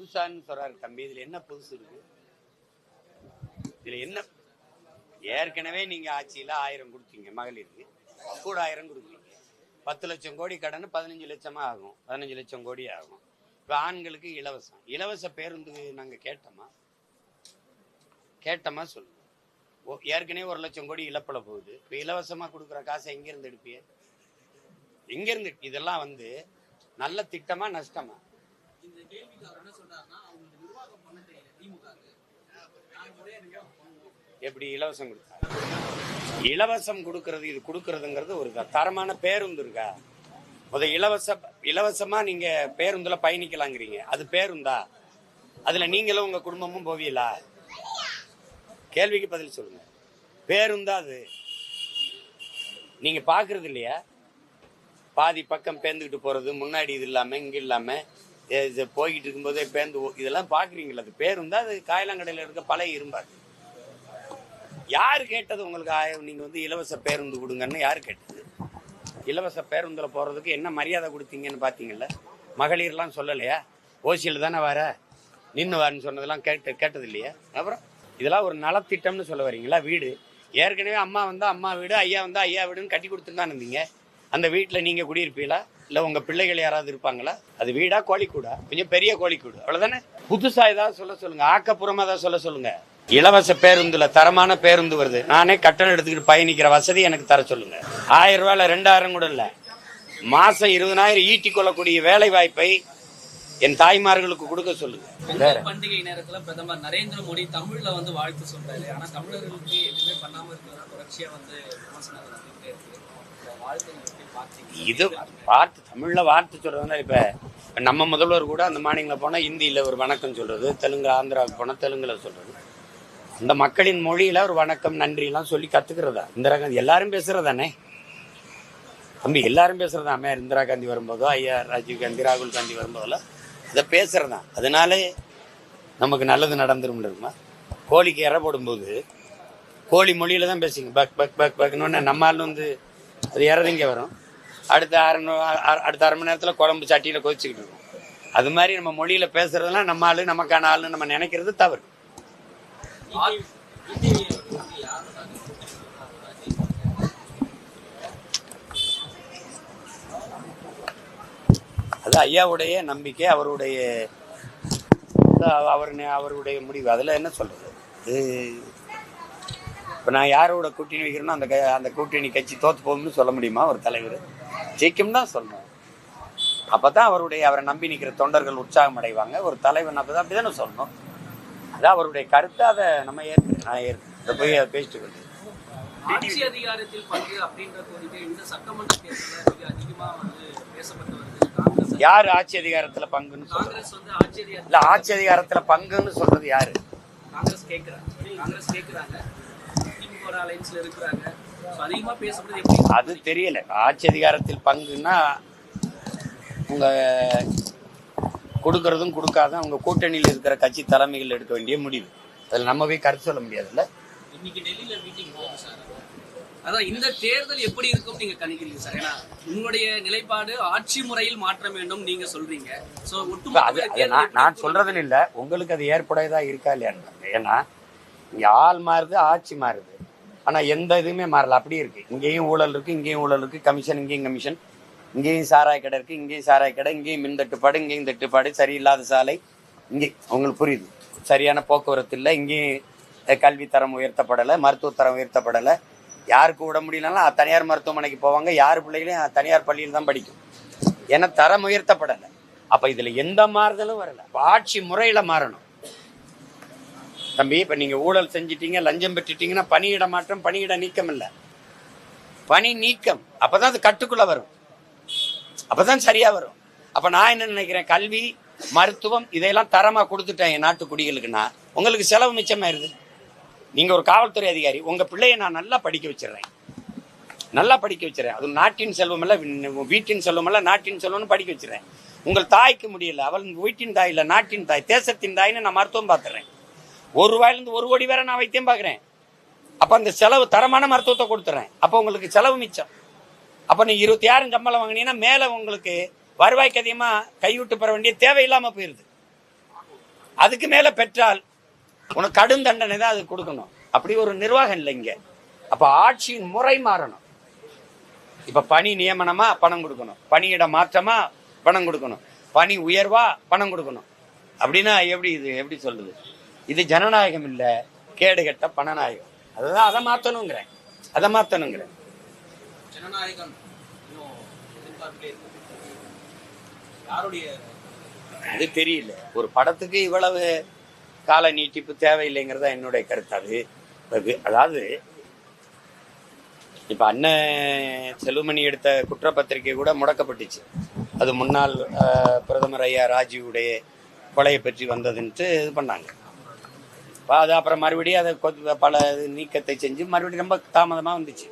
புதுசான்னு சொல்றாரு தம்பி. இதுல என்ன புதுசு இருக்கு? இதுல என்ன? ஏற்கனவே நீங்க ஆட்சியில 1000 கொடுத்தீங்க மகளிருக்கு, கூட 1000 கொடுத்தீங்க. 10 லட்சம் கோடி கடன் 15 லட்சமா ஆகும், 15 லட்சம் கோடி ஆகும். இப்ப ஆண்களுக்கு இலவசம். இலவச பேருந்து நாங்க கேட்டோமா சொல்லுங்க. ஏற்கனவே 1 லட்சம் கோடி இழப்புல போகுது. இப்ப இலவசமா கொடுக்குற காசை எங்க இருந்து எடுப்பிய? எங்க இருந்து? இதெல்லாம் நல்ல திட்டமா நஷ்டமா? இந்த கேள்விக்கு அவர் என்ன சொல்றாருன்னா, அவங்க நிர்வாகம் பண்ண தெரியல திமுக. எப்படி இலவசம் கொடுத்தாங்க? இலவசம் கொடுக்கறது, இது கொடுக்கறதுங்கிறது ஒரு தரமான பேருந்து இருக்கா? இலவசமா நீங்க பேருந்துல பயணிக்கலாங்கிறீங்க, அது பேருந்தா? அதுல நீங்களும் உங்க குடும்பமும் போவீங்களா? கேள்விக்கு பதில் சொல்லுங்க. பேருந்தா அது? நீங்க பாக்குறது இல்லையா? பாதி பக்கம் பேந்துக்கிட்டு போறது, முன்னாடி இது இல்லாம இங்க இல்லாம போய்கிட்டு இருக்கும்போதே பேருந்து, இதெல்லாம் பாக்குறீங்களா? அது பேருந்தா? அது காயலாங்கடையில இருக்க பழைய இரும்பாரு. யாரு கேட்டது உங்களுக்கு? நீங்க இலவச பேருந்து கொடுங்கன்னு யாரு கேட்டது? இலவச பேருந்துல போறதுக்கு என்ன மரியாதை கொடுத்தீங்கன்னு பாத்தீங்கல்ல? மகளிர்லாம் சொல்லலையா? ஓசியில் தானே வர, நின்று வாருன்னு சொன்னதெல்லாம் கேட்டது இல்லையா? அப்புறம் இதெல்லாம் ஒரு நலத்திட்டம்னு சொல்ல வரீங்களா? வீடு ஏற்கனவே அம்மா வந்தா அம்மா வீடு, ஐயா வந்தா ஐயா வீடுன்னு கட்டி கொடுத்துன்னு தான் இருந்தீங்க. அந்த வீட்டில் நீங்க குடியிருப்பீங்களா? இல்லை உங்க பிள்ளைகள் யாராவது இருப்பாங்களா? அது வீடா கோழிக்கூடா? கொஞ்சம் பெரிய கோழிக்கூடு, அவ்வளவுதானே. புதுசா ஏதாவது சொல்லுங்க, ஆக்கப்பூர்வமா ஏதாவது சொல்லுங்க. இலவச பேருந்துல தரமான பேருந்து வருது, நானே கட்டணம் எடுத்துக்கிட்டு பயணிக்கிற வசதி எனக்கு தர சொல்லுங்க. 1000 ரூபாயில 2000 கூட இல்ல, மாசம் 20,000 ஈட்டி கொள்ளக்கூடிய வேலை வாய்ப்பை என் தாய்மார்களுக்கு கொடுக்க சொல்லுங்க. பண்டிகை நேரத்துல பிரதமர் நரேந்திர மோடி தமிழ்ல வாழ்த்து சொல்றாரு. ஆனா தமிழர்களுக்கு எதுவுமே பண்ணாம இருக்கிற தொடர்ச்சியா விமர்சனங்கள் வந்துட்டே இருக்கு. இது வார்த்தை, தமிழ்ல வார்த்தை சொல்றதுனா, இப்ப நம்ம முதல்வர் கூட அந்த மாநிலங்கள போனா ஹிந்தியில ஒரு வணக்கம் சொல்றது, தெலுங்கு ஆந்திராவுக்கு போனா தெலுங்குல சொல்றது. அந்த மக்களின் மொழியில ஒரு வணக்கம் நன்றி எல்லாம் சொல்லி கத்துக்கிறதா? இந்திரா காந்தி எல்லாரும் பேசுறதானே தம்பி, எல்லாரும் பேசுறதா. அம்மையார் இந்திரா காந்தி வரும்போதோ, ஐயா ராஜீவ் காந்தி, ராகுல் காந்தி வரும்போதெல்லாம் இதை பேசுறதா. அதனாலே நமக்கு நல்லது நடந்துரும் இருக்குமா? கோழிக்கு இறை போடும்போது கோழி மொழியில தான் பேசுங்க. பக் பக் பக் பக்னு நம்ம ஆள் அது இறதிங்க வரும். அடுத்த அரை மணி நேரத்தில் குழம்பு சட்டியில கொதிச்சுக்கிட்டு இருக்கும். அது மாதிரி நம்ம மொழியில பேசுறதெல்லாம் நம்ம ஆளு, நமக்கான ஆளுன்னு நம்ம நினைக்கிறது தவறு. அது ஐயாவுடைய நம்பிக்கை, அவருடைய முடிவு. அதுல என்ன சொல்றது? இப்ப நான் யாரோட கூட்டணி வைக்கிறேன்னா அந்த கூட்டணி கட்சி தோத்து போகும்னு சொல்ல முடியுமா? ஒரு தலைவர் ஜெயிக்கும் தான் சொல்லணும். அப்பதான் அவரை நம்பி நிற்கிற தொண்டர்கள் உற்சாகம் அடைவாங்க. ஒரு தலைவன் அப்படிதானே சொல்லணும். அதான் அவருடைய கருத்தை. அதை நம்ம நான் போய் பேசிட்டு வந்து ஆட்சி அதிகாரத்தில் பங்கு அப்படின்ற கோரிக்கை இந்த சட்டமன்ற தேர்தலில் மிக அதிகமா பேசப்பட்டு வருது. யாரு ஆட்சி அதிகாரத்துல பங்குன்னு சொல்றது? இல்ல, ஆட்சி அதிகாரத்துல பங்குன்னு சொல்றது யாரு? காங்கிரஸ் கேக்குறாங்க. திமுக அலைன்ஸ்ல இருக்கிறாங்க. அதிகமா பேசப்படுது. அது தெரியல. ஆட்சி அதிகாரத்தில் பங்குன்னா உங்க கொடுக்கறதும் கொடுக்காதும் அவங்க கூட்டணியில் இருக்கிற கட்சி தலைமைகள் எடுக்க வேண்டிய முடிவு. அதில் நம்ம போய் கருத்து சொல்ல முடியாதுல்ல. இன்னைக்கு டெல்லியில மீட்டிங் போகுது சார். அதான் இந்த தேர்தல் எப்படி இருக்கும் நீங்க கணிக்கிறீங்க சார்? ஏன்னா உங்களுடைய நிலைப்பாடு ஆட்சி முறையில் மாற்றம் வேண்டும் நீங்க சொல்றீங்க. நான் சொல்றதுன்னு இல்ல, உங்களுக்கு அது ஏற்புடையதா இருக்கா இல்லையான்னு. ஏன்னா இங்க ஆள் மாறுது, ஆட்சி மாறுது, ஆனா எந்த இதுவுமே மாறல. அப்படி இருக்கு. இங்கேயும் ஊழல் இருக்கு, இங்கேயும் ஊழல் இருக்கு, கமிஷன் இங்கேயும் கமிஷன், இங்கேயும் சாராய கடை இருக்கு, இங்கேயும் சாராய கடை, இங்கேயும் மின் தட்டுப்பாடு, இங்கேயும் தட்டுப்பாடு, சரியில்லாத சாலை, இங்கே உங்களுக்கு புரியுது, சரியான போக்குவரத்து இல்லை, இங்கேயும் கல்வி தரம் உயர்த்தப்படலை, மருத்துவ தரம் உயர்த்தப்படலை. யாருக்கு விட முடியலனாலும் தனியார் மருத்துவமனைக்கு போவாங்க, யார் பிள்ளைகளையும் தனியார் பள்ளியில் தான் படிக்கும். ஏன்னா தரம் உயர்த்தப்படலை. அப்ப இதுல எந்த மாறுதலும் வரல. ஆட்சி முறையில மாறணும் தம்பி. இப்ப நீங்க ஊழல் செஞ்சிட்டீங்க, லஞ்சம் பெற்றுட்டீங்கன்னா பணியிட மாற்றம், பணியிட நீக்கம் இல்லை, பணி நீக்கம். அப்பதான் அது கட்டுக்குள்ள வரும், அப்பதான் சரியா வரும். அப்ப நான் என்ன நினைக்கிறேன், கல்வி மருத்துவம் இதையெல்லாம் தரமா கொடுத்துட்டேன் என் நாட்டு குடிகளுக்குன்னா உங்களுக்கு செலவு மிச்சமாயிருது. நீங்க ஒரு காவல்துறை அதிகாரி, உங்க பிள்ளைய நான் நல்லா படிக்க வச்சிடறேன், அது நாட்டின் செல்வம் அல்ல, வீட்டின் செல்வம் அல்ல, நாட்டின் செல்வம்னு படிக்க வச்சிடறேன். உங்கள் தாய்க்கு முடியல, அவள் வீட்டின் தாய் இல்ல, நாட்டின் தாய், தேசத்தின் தாய்ன்னு நான் மருத்துவம் பார்த்துறேன். 1 ரூபாயிலிருந்து 1 கோடி வேற நான் வைத்தியம் பார்க்கிறேன். அப்ப அந்த செலவு தரமான மருத்துவத்தை கொடுத்துறேன். அப்ப உங்களுக்கு செலவு மிச்சம். அப்ப நீ 26 சம்பளம் வாங்கினீங்கன்னா மேல உங்களுக்கு வருவாய்க்கு அதிகமா கைவிட்டு பெற வேண்டிய தேவையில்லாம போயிருது. அதுக்கு மேல பெற்றால் உனக்கு கடும் தண்டனை தான் அது கொடுக்கணும். அப்படி ஒரு நிர்வாகம் இல்லை இங்க. அப்ப ஆட்சியின் முறை மாறணும். இப்ப பணி நியமனமா பணம் கொடுக்கணும், பணியிட மாற்றமா பணம் கொடுக்கணும், பணி உயர்வா பணம் கொடுக்கணும். அப்படின்னா எப்படி சொல்றது? இது ஜனநாயகம் இல்ல, கேடு கெட்ட பணநாயகம். அதுதான் அதை மாத்தணுங்கிறேன். ஜனநாயகம் அது தெரியல. ஒரு படத்துக்கு இவ்வளவு கால நீட்டிப்பு தேவையில்லைங்கிறதா என்னுடைய கருத்து. அதாவது இப்ப அண்ணன் செல்வமணி எடுத்த குற்றப்பத்திரிகை கூட முடக்கப்பட்டுச்சு. அது முன்னாள் பிரதமர் ஐயா ராஜீவுடைய கொலையை பற்றி வந்ததுன்ட்டு இது பண்ணாங்க. அது அப்புறம் மறுபடியும் அதை பல நீக்கத்தை செஞ்சு மறுபடியும் ரொம்ப தாமதமாக வந்துச்சு.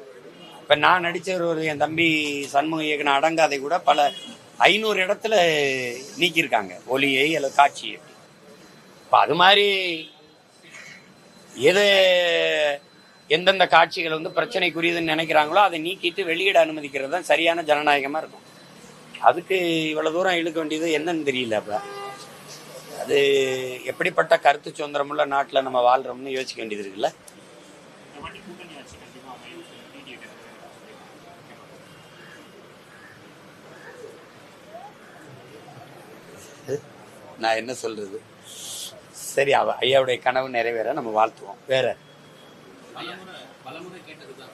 இப்போ நான் நடித்த ஒரு என் தம்பி சண்முக இயக்குன அடங்காதை கூட பல 500 இடத்துல நீக்கியிருக்காங்க, ஒலியை அல்லது காட்சியை. இப்போ அது மாதிரி எந்தெந்த காட்சிகள் வந்து பிரச்சனைக்குரியதுன்னு நினைக்கிறாங்களோ அதை நீக்கிட்டு வெளியிட அனுமதிக்கிறது தான் சரியான ஜனநாயகமாக இருக்கும். அதுக்கு இவ்வளோ தூரம் இழுக்க வேண்டியது என்னன்னு தெரியல. அப்போ அது எப்படிப்பட்ட கருத்து சுதந்திரமுள்ள நாட்டில் நம்ம வாழ்றோம்னு யோசிக்க வேண்டியது இருக்குல்ல. நான் என்ன சொல்றது? சரி, ஐயாவுடைய கனவு நிறைவேற நம்ம வாழ்த்துவோம். வேற பலமுறை கேட்டதுதான்,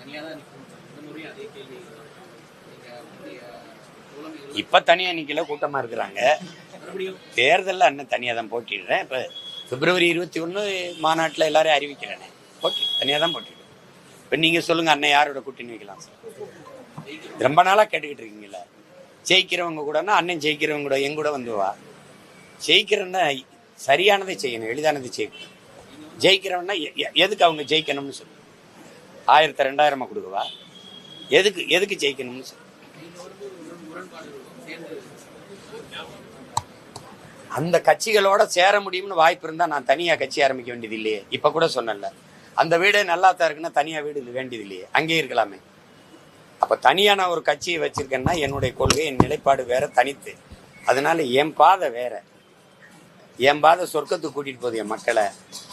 தனியா தான் இந்த முறையும் அதே கேள்வி. இப்ப தனியா நிக்கல, கூட்டமா இருக்கிறாங்க. தேர்தலில் அண்ணன் தனியா தான் போட்டிடுறேன். இப்ப பிப்ரவரி 21 மாநாட்டில் எல்லாரையும் அறிவிக்கிறேனே, தனியா தான் போட்டிடுறேன். இப்ப நீங்க சொல்லுங்க, அண்ணன் யாரோட கூட்டணி வைக்கலாம் சார்? ரொம்ப நாளா கேட்டுக்கிட்டு இருக்கீங்களா? ஜெயிக்கிறவங்க கூடனா அண்ணன் ஜெயிக்கிறவங்க கூட என் கூட வந்துவா. ஜெயிக்கிறன்னா சரியானதை செய்யணும், எளிதானதை செய்யணும். ஜெயிக்கிறவன்னா எதுக்கு அவங்க ஜெயிக்கணும்னு சொல்லு. 1000 2000 கொடுக்குவா? எதுக்கு ஜெயிக்கணும்னு சொல்லு. அந்த கட்சிகளோட சேர முடியும்னு வாய்ப்பு இருந்தா நான் தனியா கட்சி ஆரம்பிக்க வேண்டியது இல்லையே. இப்ப கூட சொன்னல, அந்த வீடே நல்லா தான் இருக்குன்னா தனியா வீடு வேண்டியது இல்லையே, அங்கேயே இருக்கலாமே. அப்ப தனியா நான் ஒரு கட்சியை வச்சிருக்கேன்னா என்னுடைய கொள்கை, என் நிலைப்பாடு வேற, தனித்து. அதனால என் பாதை வேற. என் பாதை சொர்க்கத்துக்கு கூட்டிட்டு போகுது என் மக்களை.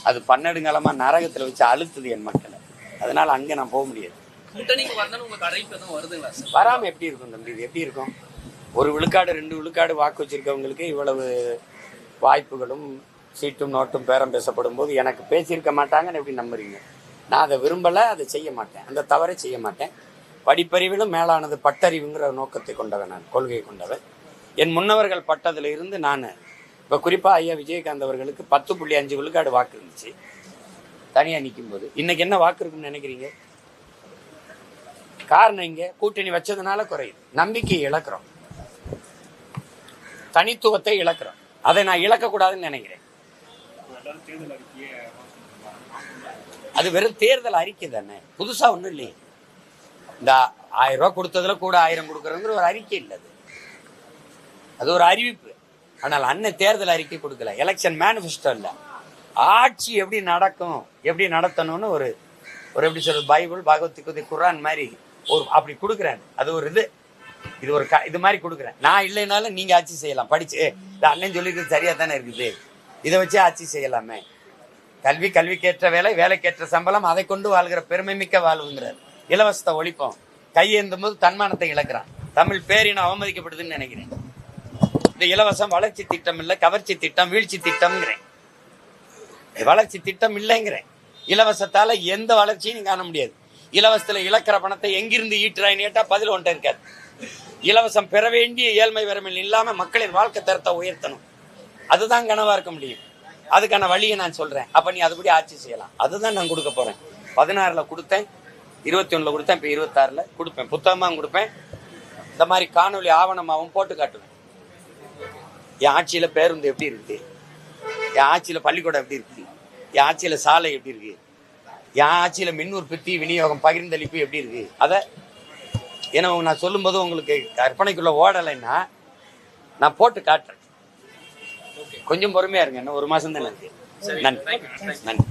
அது பன்னெடுங்காலமா நரகத்துல வச்சு அழுத்துது என் மக்களை. அதனால அங்க நான் போக முடியாது. வராம எப்படி இருக்கும் தம்பி? இது எப்படி இருக்கும்? 1 விழுக்காடு 2 விழுக்காடு வாக்கு வச்சிருக்கவங்களுக்கு இவ்வளவு வாய்ப்புகளும் சீட்டும் நோட்டும் பேரம் பேசப்படும் போது எனக்கு பேசியிருக்க மாட்டாங்கன்னு எப்படி நம்புறீங்க? நான் அதை விரும்பல, அதை செய்ய மாட்டேன், அந்த தவறை செய்ய மாட்டேன். படிப்பறிவிலும் மேலானது பட்டறிவுங்கிற நோக்கத்தை கொண்டவன், நான் கொள்கையை கொண்டவன். என் முன்னவர்கள் பட்டதுல இருந்து நான் இப்போ குறிப்பாக ஐயா விஜயகாந்த் அவர்களுக்கு 10.5 விழுக்காடு வாக்கு இருந்துச்சு தனியாக நிற்கும் போது. இன்னைக்கு என்ன வாக்கு இருக்குன்னு நினைக்கிறீங்க? காரணம் இங்கே கூட்டணி வச்சதுனால குறையுது. நம்பிக்கையை இழக்கிறோம், தனித்துவத்தை இழக்கிறோம். அதை நான் இழக்கக்கூடாதுன்னு நினைக்கிறேன். அது வெறும் தேர்தல் அறிக்கை தானே, புதுசா ஒன்றும் இல்லையே. இந்த 1000 ரூபாய் கொடுத்ததுல கூட 1000 கொடுக்கறதுங்கிற ஒரு அறிக்கை இல்லை. அது ஒரு அறிவிப்பு. ஆனால் அண்ணன் தேர்தல் அறிக்கை கொடுக்கல, எலெக்ஷன் மேனிஃபெஸ்டோ இல்லை. ஆட்சி எப்படி நடக்கும், எப்படி நடத்தணும்னு ஒரு எப்படி சொல்றது, பைபிள் பகவத்கீதை குர்ஆன் மாதிரி ஒரு அப்படி கொடுக்குறேன். அது ஒரு இது ஒரு இது மாதிரி கொடுக்குறேன். நான் இல்லைனாலும் நீங்க ஆட்சி செய்யலாம். படிச்சு இந்த அண்ணன் சொல்லிட்டு சரியா தானே இருக்குது, இதை வச்சு ஆட்சி செய்யலாமே. கல்விக்கேற்ற வேலை, வேலைக்கேற்ற சம்பளம், அதை கொண்டு வாழ்கிற பெருமை மிக்க வாழ்வுங்கிறார். இலவசத்தை ஒழிப்போம். கையேந்தும் போது தன்மானத்தை இழக்கிறான். தமிழ் பேரினம் அவமதிக்கப்படுதுன்னு நினைக்கிறேன். இந்த இலவசம் வளர்ச்சி திட்டம் இல்லை, கவர்ச்சி திட்டம், வீழ்ச்சி திட்டம்ங்கிறேன். வளர்ச்சி திட்டம் இல்லைங்கிறேன். இலவசத்தால எந்த வளர்ச்சியும் காண முடியாது. இலவசத்துல இழக்கிற பணத்தை எங்கிருந்து ஈட்டுறாயின்னு கேட்டா பதில் ஒன்றை இருக்காது. இலவசம் பெற வேண்டிய ஏழ்மை வறுமையில் இல்லாம மக்களின் வாழ்க்கை தரத்தை உயர்த்தணும். அதுதான் கனவா இருக்க முடியும். அதுக்கான வழியை நான் சொல்றேன். அப்ப நீ அதுபடி ஆட்சி செய்யலாம். அதுதான் நான் கொடுக்க போறேன். 16ல கொடுத்தேன், 21ல கொடுத்தேன், இப்ப 26ல கொடுப்பேன். புத்தகமாகவும் கொடுப்பேன், இந்த மாதிரி காணொலி ஆவணமாகவும் போட்டு காட்டுவேன். என் ஆட்சியில பேருந்து எப்படி இருக்கு, என் ஆட்சியில பள்ளிக்கூடம் எப்படி இருக்கு, என் ஆட்சியில சாலை எப்படி இருக்கு, என் ஆட்சியில மின் உற்பத்தி விநியோகம் பகிர்ந்தளிப்பு எப்படி இருக்கு. அதை ஏன்னா நான் சொல்லும் போது உங்களுக்கு கற்பனைக்குள்ள ஓடலைன்னா நான் போட்டு காட்டுறேன். கொஞ்சம் பொறுமையா இருங்க, இன்னும் 1 மாசம் தான் இருக்கு. நன்றி.